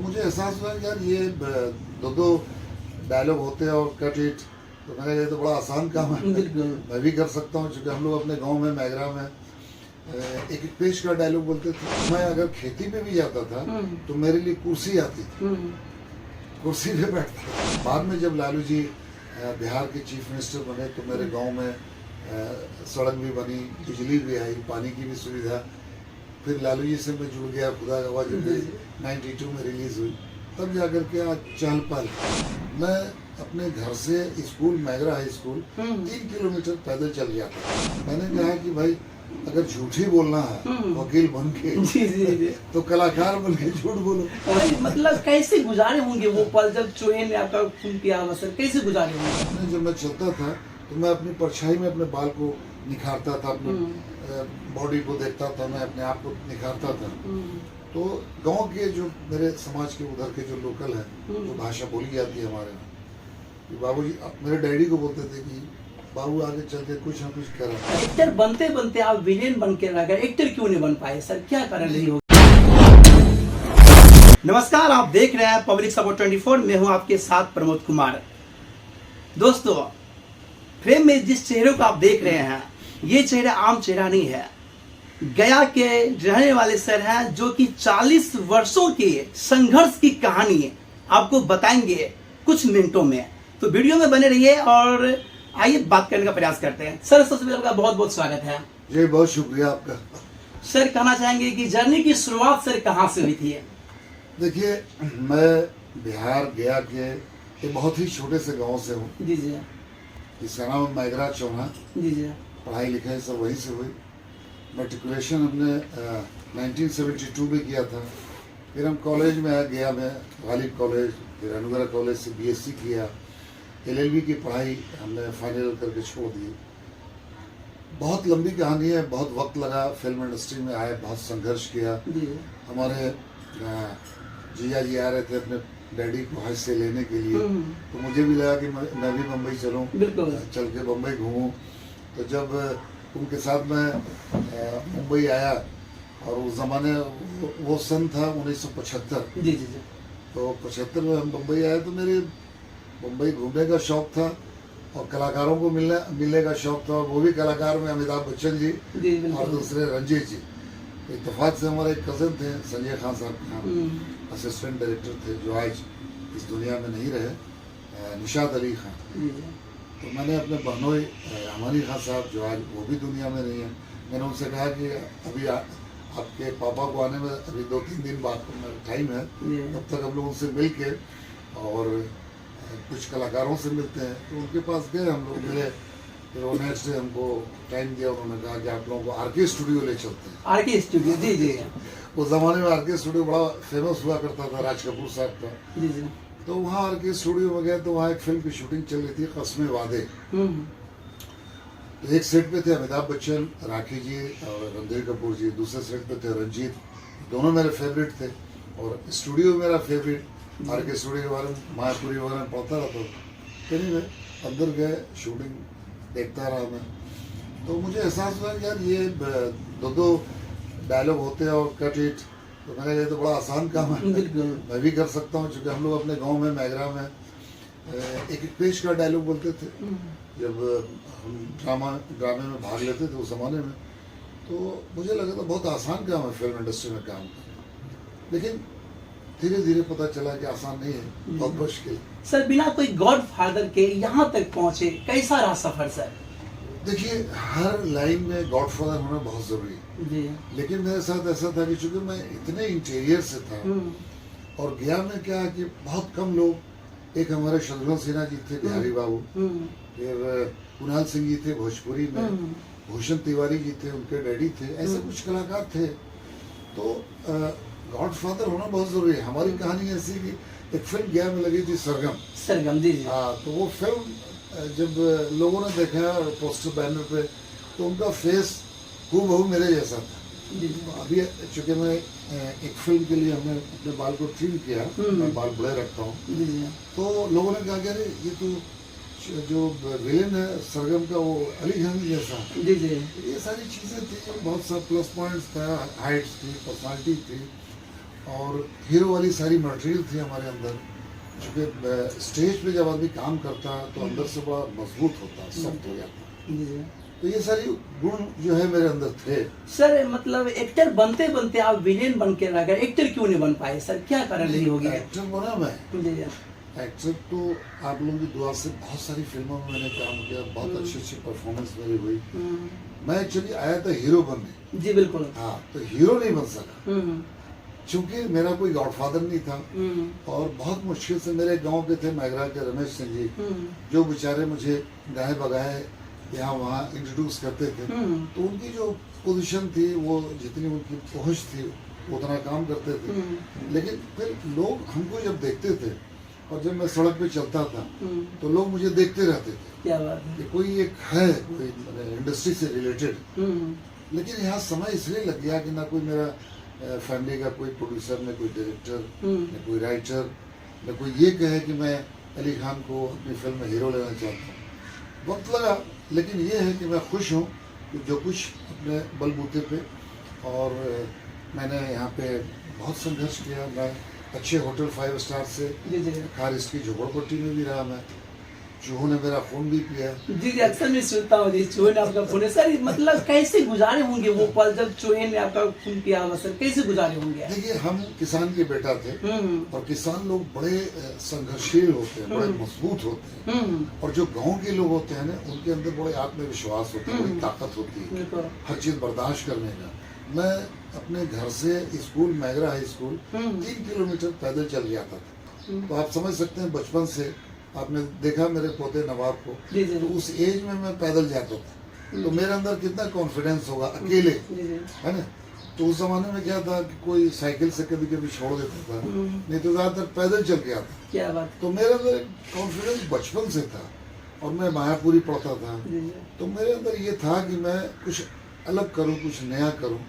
मुझे एहसास हुआ कि यार ये दो दो डायलॉग होते हैं और कट इट, तो मैंने कहा ये तो बड़ा आसान काम है, मैं भी कर सकता हूँ। क्योंकि हम लोग अपने गांव में मैगरा में एक एक पेश का डायलॉग बोलते थे। मैं अगर खेती पे भी जाता था तो मेरे लिए कुर्सी आती थी, कुर्सी पे बैठता था। बाद में जब लालू जी बिहार के चीफ मिनिस्टर बने तो मेरे गांव में सड़क भी बनी, बिजली भी आई, पानी की भी सुविधा। फिर लालू जी से मैं जुड़ गया, खुदा गवाह, जब 92 में रिलीज हुई तब जाकर के आज चहल पहल। मैं अपने घर से school McGrath high school 3 kilometre पैदल चल गया था। मैंने कहा कि भाई अगर झूठ ही बोलना है वकील बन के जी। तो कलाकार बन के झूठ बोलो। मतलब कैसे गुजारे होंगे वो पल जब चूहे ने आपका खून पिया अवसर, कैसे गुजारे होंगे? जब मैं चलता था तो मैं अपनी परछाई में अपने बाल को निखारता था, अपनी बॉडी को देखता था, मैं अपने आप को निखारता था। तो गांव के जो मेरे समाज के उधर के जो लोकल है, जो भाषा बोली जाती है हमारे यहाँ, बाबूजी मेरे डैडी को बोलते थे कि बाबू आगे चल के कुछ ना कुछ करा। एक्टर बनते बनते आप विलेन बन के रह गए, एक्टर क्यों नहीं बन पाए सर, क्या कारण नहीं हो? नमस्कार, आप देख रहे हैं पब्लिक सपोर्ट 24। मैं हूं आपके साथ प्रमोद कुमार। दोस्तों, फ्रेम में जिस चेहरे को आप देख रहे हैं, ये चेहरा आम चेहरा नहीं है। गया के रहने वाले सर हैं जो कि 40 वर्षों के संघर्ष की कहानी आपको बताएंगे कुछ मिनटों में। तो वीडियो में बने रहिए और आइए बात करने का प्रयास करते हैं। सर, सबसे पहले आपका बहुत बहुत स्वागत है। जी, बहुत शुक्रिया आपका। सर, कहना चाहेंगे कि जर्नी की शुरुआत सर कहाँ से हुई थी? देखिए, मैं बिहार गया के एक बहुत ही छोटे से गांव से हूँ। जी जी। इसका नाम मैगरा चौना। जी जी। पढ़ाई लिखाई सब वहीं से हुई। मेट्रिकुलेशन हमने 1972 में किया था। फिर हम कॉलेज में गया, मैं गालिब कॉलेज, फिर अनुग्रह कॉलेज से BSc किया। LLB की पढ़ाई हमने फाइनल करके छोड़ दी। बहुत लंबी कहानी है, बहुत वक्त लगा फिल्म इंडस्ट्री में आए, बहुत संघर्ष किया। हमारे जीजा जी आ रहे थे अपने डैडी को हज से लेने के लिए, तो मुझे भी लगा कि मैं भी मुंबई चलूं, चल के मुंबई घूमूं। तो जब उनके साथ मैं मुंबई आया, और उस जमाने वो सन था 1975। जी जी। तो 75 में हम मुंबई आए, तो मेरे मुंबई घूमने का शौक था और कलाकारों को मिलने का शौक था। और वो भी कलाकार में अमिताभ बच्चन जी और दूसरे रंजीत जी। इत्तेफाक से हमारे एक कज़न थे, संजय खान साहब, असिस्टेंट डायरेक्टर थे, जो आज इस दुनिया में नहीं रहे, निशात अली खान। तो मैंने अपने बहनोई अमानी खान साहब, जो आज वो भी दुनिया में नहीं है, मैंने उनसे कहा कि अभी आपके पापा को आने में अभी 2-3 दिन बाद टाइम है, तब तक हम लोग उनसे मिल के और कुछ कलाकारों से मिलते हैं। तो उनके पास गए, हम लोग मिले। फिर वो नेक्स्ट डे हमको टाइम दिया, उन्होंने कहा कि आप लोगों को RK स्टूडियो ले चलते हैं। RK स्टूडियो, जी जी। उस जमाने में RK स्टूडियो बड़ा फेमस हुआ करता था, राज कपूर साहब का। जी जी। तो वहाँ RK स्टूडियो में गए, तो वहाँ एक फिल्म की शूटिंग चल रही थी, कस्मे वादे। तो एक सेट पे थे अमिताभ बच्चन, राखी जी और रणधीर कपूर जी। दूसरे सेट पे थे रंजीत। दोनों मेरे फेवरेट थे। और स्टूडियो मेरा फेवरेट, RK स्टूडियो के बारे में मायापुरी वगैरह में पढ़ता रहता था। फिर अंदर गए, शूटिंग देखता रहा मैं। तो मुझे एहसास हुआ कि यार ये दो डायलॉग होते हैं और कट इट, तो मैंने कहा ये तो बड़ा आसान काम है, मैं भी कर सकता हूँ। क्योंकि हम लोग अपने गांव में मैगरा में एक एक पेश का डायलॉग बोलते थे जब हम ड्रामे में भाग लेते थे उस जमाने में। तो मुझे लगा था बहुत आसान काम है फिल्म इंडस्ट्री में काम करना, लेकिन धीरे धीरे पता चला कि आसान नहीं है, बहुत मुश्किल। सर, बिना कोई गॉड फादर के यहाँ तक पहुँचे, कैसा रहा सफर सर? देखिए, हर लाइन में गॉड फादर होना बहुत जरूरी है जी। लेकिन मेरे साथ ऐसा था कि चूंकि मैं इतने इंटीरियर से था, और गया में क्या है कि बहुत कम लोग, एक हमारे शत्रुघ्न सिन्हा जी थे बिहारी बाबू, फिर कुणाल सिंह जी थे भोजपुरी में, भूषण तिवारी जी थे, उनके डैडी थे, ऐसे कुछ कलाकार थे। तो गॉड फादर होना बहुत जरूरी है। हमारी कहानी ऐसी कि एक फिल्म गया में लगी थी, सरगम जी। हाँ, तो वो फिल्म जब लोगों ने देखा पोस्टर बैनर पे, तो उनका फेस हूबहू मेरे जैसा था। अभी चूंकि मैं एक फिल्म के लिए हमने अपने बाल को ट्रिम किया, मैं बाल बड़े रखता हूँ, तो लोगों ने कहा कि अरे ये तो जो विलेन है सरगम का, वो अली खान जैसा। जी जी। ये सारी चीज़ें थी, बहुत सा प्लस पॉइंट्स था, हाइट्स थी, पर्सनालिटी थी। और हीरो वाली सारी मटेरियल थी हमारे अंदर। क्योंकि स्टेज पे जब आदमी काम करता है तो अंदर से बड़ा मजबूत होता है, सख्त हो जाता है। तो ये सारी गुण जो है मेरे अंदर थे। सर मतलब एक्टर बनते बनते आप विलेन बन के रह गए, एक्टर क्यों नहीं बन पाए सर, क्या कारण नहीं हो गया? एक्टर बना मैं, एक्टर तो आप लोगों की दुआ से बहुत सारी फिल्मों में मैंने काम किया, बहुत अच्छी अच्छी परफॉर्मेंस मेरी हुई। मैं एक्चुअली आया था हीरो बनने। जी बिल्कुल। हाँ, तो हीरो नहीं बन सका क्योंकि मेरा कोई गॉडफादर नहीं था। और बहुत मुश्किल से मेरे गांव के थे मैगरा के रमेश सिंह जी, जो बेचारे मुझे गाय बगाए यहाँ वहाँ इंट्रोड्यूस करते थे। तो उनकी जो पोजीशन थी, वो जितनी उनकी पहुंच थी उतना काम करते थे। लेकिन फिर लोग हमको जब देखते थे और जब मैं सड़क पे चलता था तो लोग मुझे देखते रहते थे, क्या बात है, कि कोई एक है कोई इंडस्ट्री से रिलेटेड। लेकिन यहाँ समय इसलिए लग गया कि ना कोई मेरा फैमिली का कोई प्रोड्यूसर, न कोई डायरेक्टर, न कोई राइटर, न कोई ये कहे कि मैं अली खान को अपनी फिल्म में हीरो लेना चाहता हूँ। वक्त लगा, लेकिन ये है कि मैं खुश हूँ कि जो कुछ अपने बलबूते पे, और मैंने यहाँ पे बहुत संघर्ष किया। मैं अच्छे होटल 5 स्टार से खारिज की झोपड़पट्टी में भी रहा। मैं चूहों ने मेरा खून भी पिया। जी जी, अक्सर मैं सुनता हूँ जी, चूहे ने आपका खून। सर मतलब कैसे गुजारे होंगे वो पल जब चूहे ने आपका खून पिया होगा सर, कैसे गुजारे होंगे? देखिए, हम किसान के बेटा थे और किसान लोग बड़े संघर्षशील होते हैं, बड़े मजबूत होते हैं। और जो गांव के लोग होते हैं ना, उनके अंदर बड़े आत्मविश्वास होता है, बड़ी ताकत होती है हर चीज बर्दाश्त करने का। मैं अपने घर से school, McGrath high school 3 kilometre पैदल चल जाता था। तो आप समझ सकते हैं, बचपन से आपने देखा मेरे पोते नवाब को, तो उस एज में मैं पैदल जाता था। तो मेरे अंदर कितना कॉन्फिडेंस होगा अकेले, है ना। तो उस जमाने में क्या था कि कोई साइकिल से कभी कभी छोड़ देता था, नहीं तो ज्यादातर पैदल चल गया था। क्या बात। तो मेरे अंदर कॉन्फिडेंस बचपन से था। और मैं मायापुरी पढ़ता था, तो मेरे अंदर ये था कि मैं कुछ अलग करूँ, कुछ नया करूँ।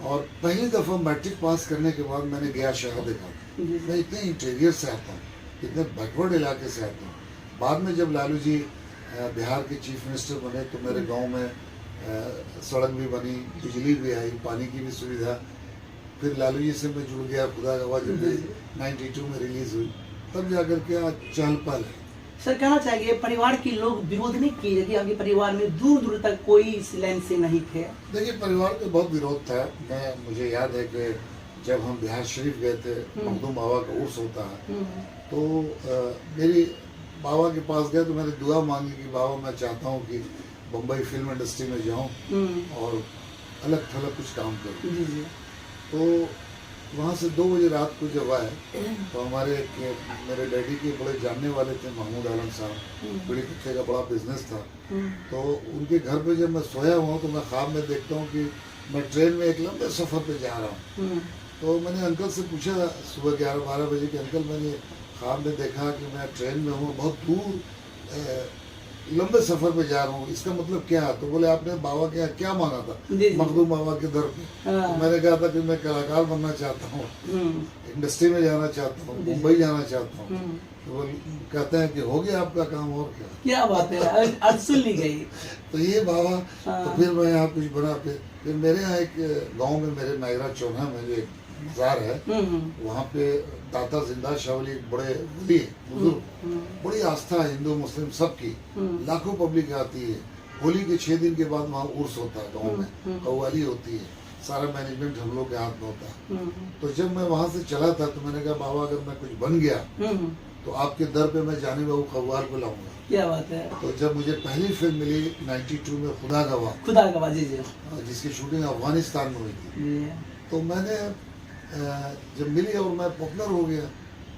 और पहली दफा मैट्रिक पास करने के बाद मैंने गया शहर देखा। मैं इतने इंटीरियर से आता हूँ, इतने बैकवर्ड इलाके से आता हूँ। बाद में जब लालू जी बिहार के चीफ मिनिस्टर बने तो मेरे गांव में सड़क भी बनी, बिजली भी आई, पानी की भी सुविधा। फिर लालू जी से मैं जुड़ गया, खुदा गवाह जब 92 में रिलीज हुई, तब जाकर के आज चहल पहल है। सर कहना चाहिए परिवार के लोग विरोध नहीं किए कि आपके परिवार में दूर दूर तक कोई इस लाइन से नहीं थे? देखिए, परिवार में बहुत विरोध था। मुझे याद है कि जब हम बिहार शरीफ गए थे, मखदूम बाबा का उर्स होता है, तो मेरी बाबा के पास गए तो मैंने दुआ मांगी कि बाबा मैं चाहता हूँ कि बम्बई फिल्म इंडस्ट्री में जाऊँ और अलग थलग कुछ काम करूँ। तो वहाँ से 2 बजे रात को जब आए तो मेरे डैडी के बड़े जानने वाले थे, महमूद आलम साहब, बड़ी कुत्ते का बड़ा बिजनेस था। तो उनके घर पे जब मैं सोया हुआ तो मैं ख्वाब में देखता हूँ कि मैं ट्रेन में एक लंबे सफ़र पे जा रहा हूँ। तो मैंने अंकल से पूछा सुबह 11-12 बजे कि अंकल, मैंने ख्वाब में देखा कि मैं ट्रेन में हूँ, बहुत दूर लंबे सफर पे जा रहा हूँ, इसका मतलब क्या है? तो बोले आपने बाबा के यहाँ क्या मांगा था? मखदूम बाबा के दर पे। तो मैंने कहा था कि मैं कलाकार बनना चाहता हूँ, इंडस्ट्री में जाना चाहता हूँ, मुंबई जाना चाहता हूँ। तो वो कहते हैं कि हो गया आपका काम, और क्या बात है, अर्जुन ली गई। तो ये बाबा, तो फिर मैं यहाँ कुछ बना। फिर मेरे यहाँ एक गाँव में, मेरे मैगरा चौन्हा में जो एक मजार है, वहाँ पे दाता जिंदा शावली बड़े वली बुजुर्ग, बड़ी आस्था है हिंदू मुस्लिम सबकी, लाखों पब्लिक आती है। होली के 6 दिन के बाद वहाँ उर्स होता है गाँव में, कव्वाली होती है, सारा मैनेजमेंट हम लोग के हाथ में होता है। तो जब मैं वहाँ से चला था तो मैंने कहा बाबा अगर मैं कुछ बन गया तो आपके दर पे मैं जाने बाबू कव्वाल को लाऊंगा। क्या बात है। तो जब मुझे पहली फिल्म मिली 92 में खुदा गवाह जी, जिसकी शूटिंग अफगानिस्तान में हुई थी, तो मैंने जब मिली और मैं पॉपुलर हो गया,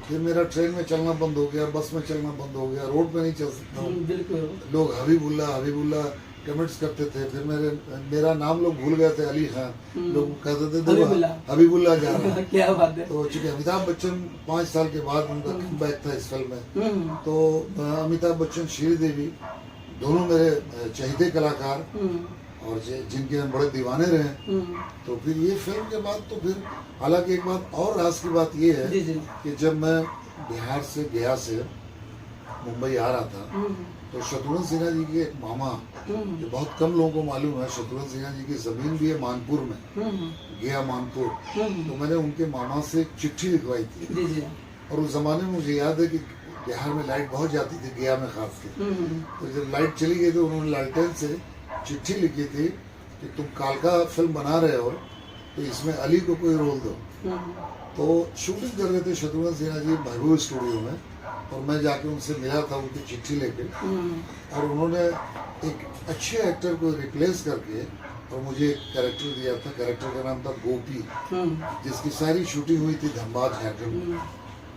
फिर मेरा ट्रेन में चलना बंद हो गया, बस में चलना बंद हो गया, रोड पे नहीं चल सकता हूँ। बिल्कुल। लोग हबीबुल्ला कमेंट्स करते थे। फिर मेरा नाम लोग भूल गए थे, अली खान, लोग कहते थे हबीबुल्ला जा रहा है। क्या बात है। तो चूंकि अमिताभ बच्चन 5 साल के बाद उनका कमबैक था इस फिल्म में, तो अमिताभ बच्चन, श्रीदेवी दोनों मेरे चहेते कलाकार और जिनके हम बड़े दीवाने रहे। तो फिर ये फिल्म के बाद तो फिर, हालांकि एक बात और राज की बात ये है कि जब मैं बिहार से गया से मुंबई आ रहा था तो शत्रुघ्न सिन्हा जी के एक मामा, जो बहुत कम लोगों को मालूम है, शत्रुघ्न सिन्हा जी की जमीन भी है मानपुर में, गया मानपुर। तो मैंने उनके मामा से एक चिट्ठी लिखवाई थी। जी जी। और उस जमाने में मुझे याद है कि बिहार में लाइट बहुत जाती थी, गया में खास के। तो जब लाइट चली गई तो उन्होंने लालटेन से चिट्ठी लिखी थी कि तुम कालका फिल्म बना रहे हो तो इसमें अली को कोई रोल दो। तो शूटिंग कर रहे थे शत्रुघ्न सिन्हा जी महबूब स्टूडियो में, और मैं जाके उनसे मिला था उनकी चिट्ठी लेके, और उन्होंने एक अच्छे एक्टर को रिप्लेस करके और मुझे एक कैरेक्टर दिया था। कैरेक्टर का नाम था गोपी, जिसकी सारी शूटिंग हुई थी धनबाद झारखंड में।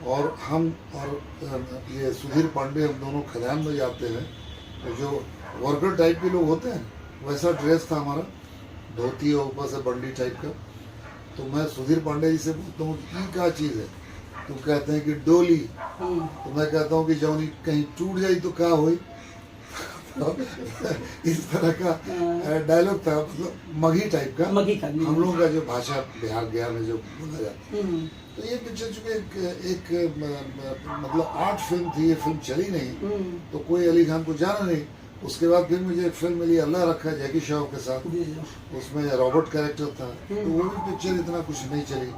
और हम और ये सुधीर पांडे, हम दोनों खदान में जाते हैं, तो जो वर्कर टाइप के लोग होते हैं वैसा ड्रेस था हमारा, धोती और ऊपर से बंडी टाइप का। तो मैं सुधीर पांडे जी से पूछता हूँ कि क्या चीज़ है, तो कहते हैं कि डोली। तो मैं कहता हूँ कि जौनी कहीं टूट जाई तो क्या हुई। इस तरह का डायलॉग था, मतलब मगी टाइप का, हम लोगों का जो भाषा बिहार गया में जो बोला जाता है। तो ये पिक्चर चूंकि एक मतलब आर्ट फिल्म थी, ये फिल्म चली नहीं, तो कोई अली खान को जाना नहीं। उसके बाद फिर मुझे एक फिल्म मिली अल्लाह रखा जैकी श्रॉफ के साथ, उसमें रॉबर्ट कैरेक्टर था, तो वो भी पिक्चर इतना कुछ नहीं चली।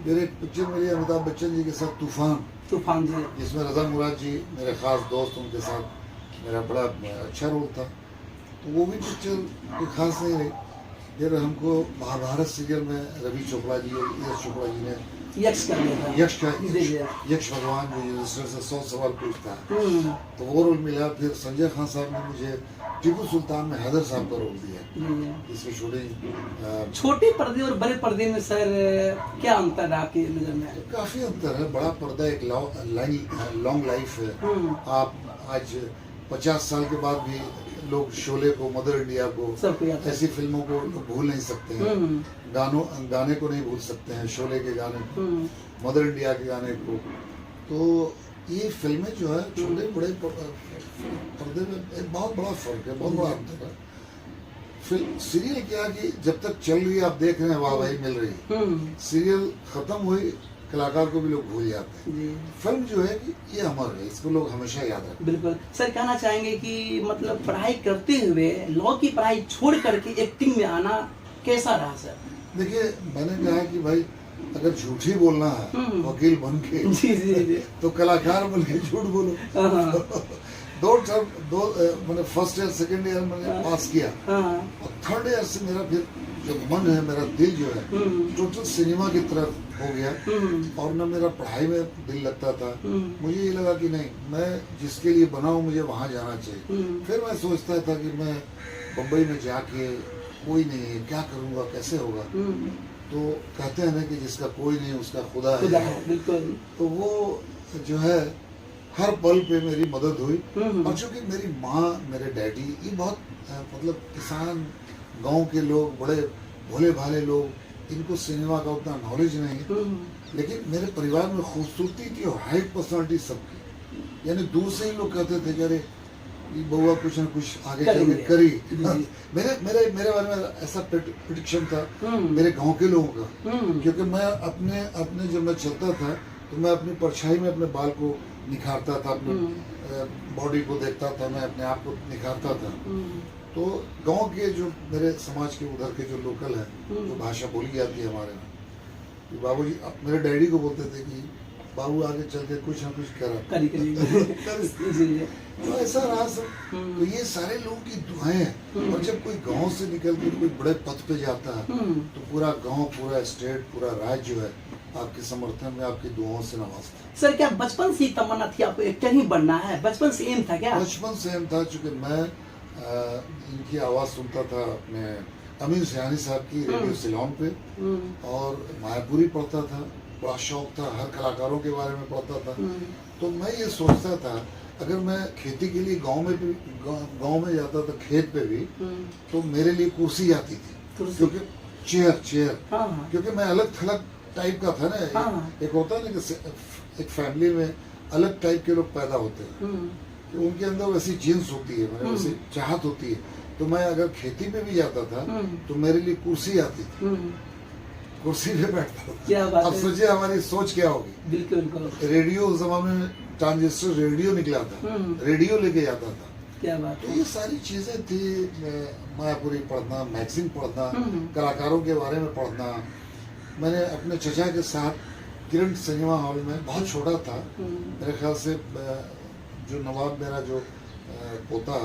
फिर एक पिक्चर मिली अमिताभ बच्चन जी के साथ तूफान जी, जिसमें रजा मुराद जी मेरे खास दोस्त, उनके साथ मेरा बड़ा अच्छा रोल था। तो वो भी पिक्चर कोई खास नहीं रही। फिर हमको महाभारत सीरियल में रवि चोपड़ा जी और यश चोपड़ा जी ने यक्ष भगवान जो युधिष्ठिर से 100 सवाल पूछता है, तो वो रोल मिला। फिर संजय खान साहब ने मुझे टीपू सुल्तान में हैदर साहब का रोल दिया, जिसकी शूटिंग छोटे पर्दे और बड़े पर्दे में सर क्या अंतर है आपकी नजर में? काफी अंतर है। बड़ा पर्दा एक लॉन्ग लाइफ है। आप आज 50 साल के बाद भी लोग शोले को, मदर इंडिया को, ऐसी फिल्मों को भूल नहीं सकते हैं। गाने को नहीं भूल सकते हैं, शोले के गाने को, मदर इंडिया के गाने को। तो ये फिल्में जो है छोटे बड़े पर्दे में एक बहुत बड़ा फर्क है, बहुत बड़ा अंतर है। फिल्म सीरियल क्या कि जब तक चल रही है आप देख रहे हैं, वाह भाई मिल रही है। सीरियल खत्म हुई, कलाकार को भी लोग भूल जाते हैं। फिल्म जो है कि ये अमर है, इसको लोग हमेशा याद रखें। बिल्कुल सर, कहना चाहेंगे कि मतलब पढ़ाई करते हुए लॉ की पढ़ाई छोड़ करके एक्टिंग में आना कैसा रहा सर? देखिए, मैंने कहा कि भाई अगर झूठ ही बोलना है वकील बन के, जी। तो कलाकार बन के झूठ बोलो। दो मैंने फर्स्ट ईयर सेकंड ईयर मैंने पास किया, और थर्ड ईयर से मेरा फिर जो मन है, मेरा दिल जो है टोटल सिनेमा की तरफ हो गया, और न मेरा पढ़ाई में दिल लगता था। मुझे ये लगा कि नहीं, मैं जिसके लिए बना हूँ मुझे वहाँ जाना चाहिए। फिर मैं सोचता था कि मैं बम्बई में जाके कोई नहीं है, क्या करूँगा, कैसे होगा। तो कहते हैं ना कि जिसका कोई नहीं उसका खुदा है। बिल्कुल। तो वो जो है हर पल पे मेरी मदद हुई। और चूंकि मेरी माँ, मेरे डैडी, ये बहुत मतलब किसान गांव के लोग, बड़े भोले भाले लोग, इनको सिनेमा का उतना नॉलेज नहीं। लेकिन मेरे परिवार में खूबसूरती थी और हाइट पर्सनालिटी सबकी। यानी दूर से ही लोग कहते थे कि अरे बउआ कुछ न कुछ आगे चल के करी। मेरे बारे में ऐसा प्रेडिक्शन था मेरे गांव के लोगों का, क्योंकि मैं अपने जब मैं चलता था तो मैं अपनी परछाई में अपने बाल को निखारता था, अपने बॉडी को देखता था, मैं अपने आप को निखारता था। तो गांव के जो मेरे समाज के उधर के जो लोकल है, जो भाषा बोली जाती है हमारे में, बाबूजी मेरे डैडी को बोलते थे कि बाबू आगे चल के कुछ ना कुछ करा। तो ऐसा रहा सब। तो ये सारे लोगों की दुआएं हैं। और जब कोई गांव से निकल के कोई बड़े पद पे जाता है तो पूरा गांव, पूरा स्टेट, पूरा राज्य जो है आपके समर्थन में, आपकी दुआओं से नवाजता है। सर, क्या बचपन से तमन्ना थी आपको एक्टर ही बनना है? बचपन से एम था क्या? बचपन से एम था, चूंकि मैं इनकी आवाज सुनता था अपने अमीर सयानी साहब की रेडियो सिलोन पे, और मायापुरी पढ़ता था, बड़ा शौक था, हर कलाकारों के बारे में पढ़ता था। तो मैं ये सोचता था अगर मैं खेती के लिए गांव में जाता था, खेत पे भी, तो मेरे लिए कुर्सी आती थी, क्योंकि चेयर क्योंकि मैं अलग थलग टाइप का था ना। एक होता है ना कि एक फैमिली में अलग टाइप के लोग पैदा होते हैं, तो उनके अंदर वैसी जीन्स होती है, मतलब वैसी चाहत होती है। तो मैं अगर खेती पे भी जाता था तो मेरे लिए कुर्सी आती थी, कुर्सी पे बैठता था। अब सोचिए हमारी सोच क्या होगी। बिल्कुल। रेडियो उस जमाने में ट्रांजिस्टर रेडियो निकला था, रेडियो लेके जाता था, क्या बात तो है। ये सारी चीजें थी। मायापुरी पढ़ना, मैगजीन पढ़ना, हम्म। कलाकारों के बारे में पढ़ना। मैंने अपने चचा के साथ किरण सिनेमा हॉल में, बहुत छोटा था, मेरे ख्याल से जो नवाब मेरा जो पोता,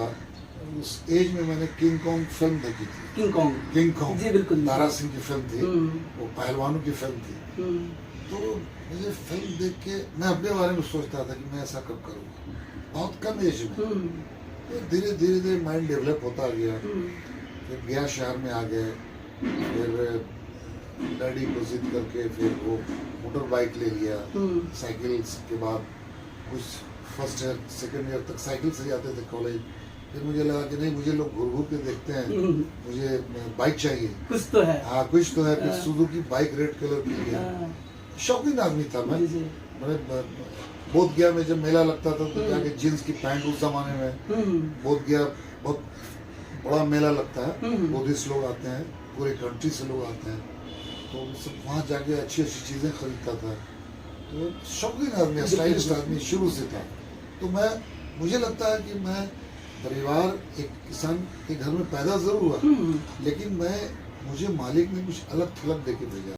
उस एज में मैंने किंग कॉन्ग फिल्म देखी थी। King Kong. किंग कॉन्ग जी बिल्कुल। दारा सिंह की फिल्म थी, हम्म। वो पहलवानों की फिल्म थी। तो मुझे फिल्म देख के मैं अपने बारे में सोचता था कि मैं ऐसा कब करूँगा, बहुत कम एज में। तो धीरे धीरे धीरे माइंड डेवलप होता गया। फिर गया शहर में आ गए, फिर डैडी को जिद करके फिर वो मोटर बाइक ले लिया। साइकिल के बाद कुछ फर्स्ट ईयर सेकेंड ईयर तक साइकिल से जाते थे कॉलेज। फिर मुझे लगा कि नहीं, मुझे लोग घूर घूर के देखते हैं, मुझे बाइक चाहिए, कुछ तो है। हाँ कुछ तो है। फिर सुजुकी बाइक रेड कलर की लिया। शौकीन आदमी था मैं। मैंने बोध गया में जब मेला लगता था तो जाके जींस की पैंट, उस जमाने में बोध गया बहुत बड़ा मेला लगता है, बुद्धिस्ट लोग आते हैं, पूरे कंट्री से लोग आते हैं, तो सब वहाँ जाके अच्छी अच्छी चीज़ें खरीदता था। तो शौकीन आदमी, स्टाइलिस्ट आदमी शुरू से था। तो मुझे लगता है कि मैं परिवार एक किसान के घर में पैदा जरूर हुआ, लेकिन मुझे मालिक ने कुछ अलग थलग देके भेजा।